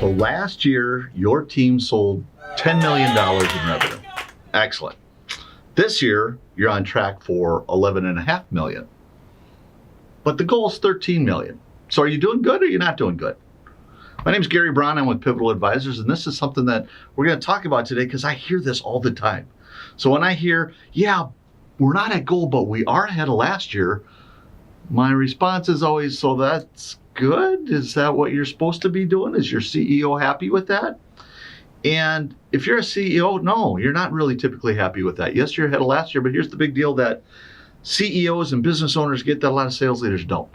So last year, your team sold $10 million in revenue. Excellent. This year, you're on track for $11.5 million. But the goal is $13 million. So are you doing good or are you not doing good? My name is Gary Braun. I'm with Pivotal Advisors, and this is something that we're going to talk about today because I hear this all the time. So when I hear, yeah, we're not at goal, but we are ahead of last year, my response is always, so that's good? Is that what you're supposed to be doing? Is your CEO happy with that? And if you're a CEO, no, you're not really typically happy with that. Yes, you're ahead of last year, but here's the big deal that CEOs and business owners get that a lot of sales leaders don't.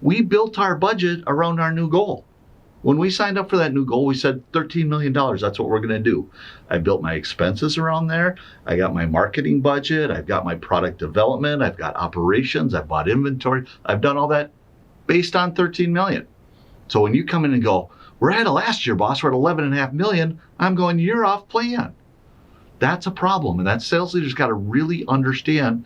We built our budget around our new goal. When we signed up for that new goal, we said $13 million. That's what we're going to do. I built my expenses around there. I got my marketing budget. I've got my product development. I've got operations. I've bought inventory. I've done all that based on $13 million. So when you come in and go, we're ahead of last year, boss, we're at $11.5 million, I'm going, you're off plan. That's a problem. And that sales leader's got to really understand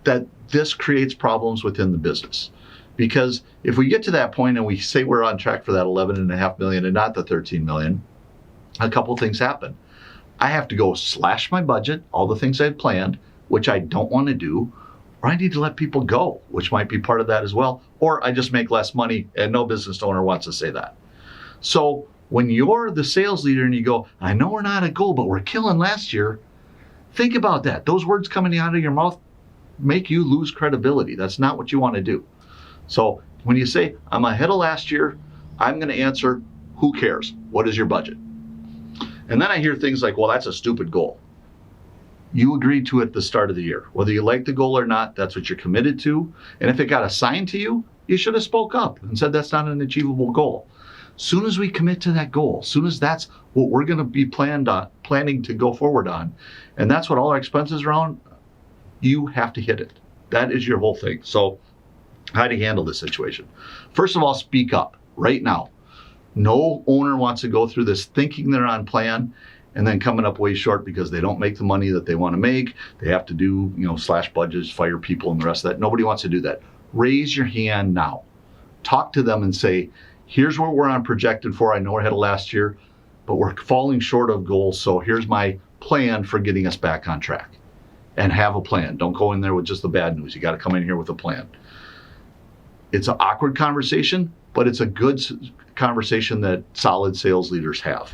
that this creates problems within the business. Because if we get to that point and we say we're on track for that $11.5 million and not the $13 million, a couple things happen. I have to go slash my budget, all the things I had planned, which I don't want to do, or I need to let people go, which might be part of that as well, or I just make less money, and no business owner wants to say that. So when you're the sales leader and you go, I know we're not at goal, but we're killing last year, think about that. Those words coming out of your mouth make you lose credibility. That's not what you want to do. So when you say, I'm ahead of last year, I'm going to answer, who cares? What is your budget? And then I hear things like, well, that's a stupid goal. You agreed to it at the start of the year. Whether you like the goal or not, that's what you're committed to. And if it got assigned to you, you should have spoke up and said that's not an achievable goal. Soon as we commit to that goal, soon as that's what we're going to be planning to go forward on, and that's what all our expenses are on, you have to hit it. That is your whole thing. So how do you handle this situation? First of all, speak up right now. No owner wants to go through this thinking they're on plan and then coming up way short because they don't make the money that they want to make. They have to do, slash budgets, fire people, and the rest of that. Nobody wants to do that. Raise your hand now. Talk to them and say, here's what we're on projected for. I know we're ahead of last year, but we're falling short of goals. So here's my plan for getting us back on track. And have a plan. Don't go in there with just the bad news. You got to come in here with a plan. It's an awkward conversation, but it's a good conversation that solid sales leaders have.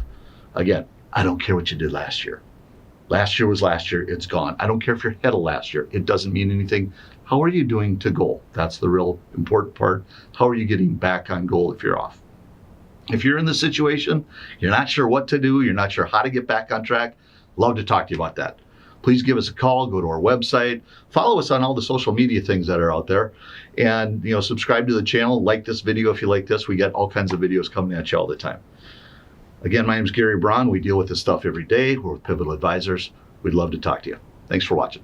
Again, I don't care what you did last year. Last year was last year. It's gone. I don't care if you're ahead of last year. It doesn't mean anything. How are you doing to goal? That's the real important part. How are you getting back on goal if you're off? If you're in this situation, you're not sure what to do, you're not sure how to get back on track, love to talk to you about that. Please give us a call, go to our website, follow us on all the social media things that are out there, and subscribe to the channel, like this video if you like this. We get all kinds of videos coming at you all the time. Again, my name is Gary Braun. We deal with this stuff every day. We're with Pivotal Advisors. We'd love to talk to you. Thanks for watching.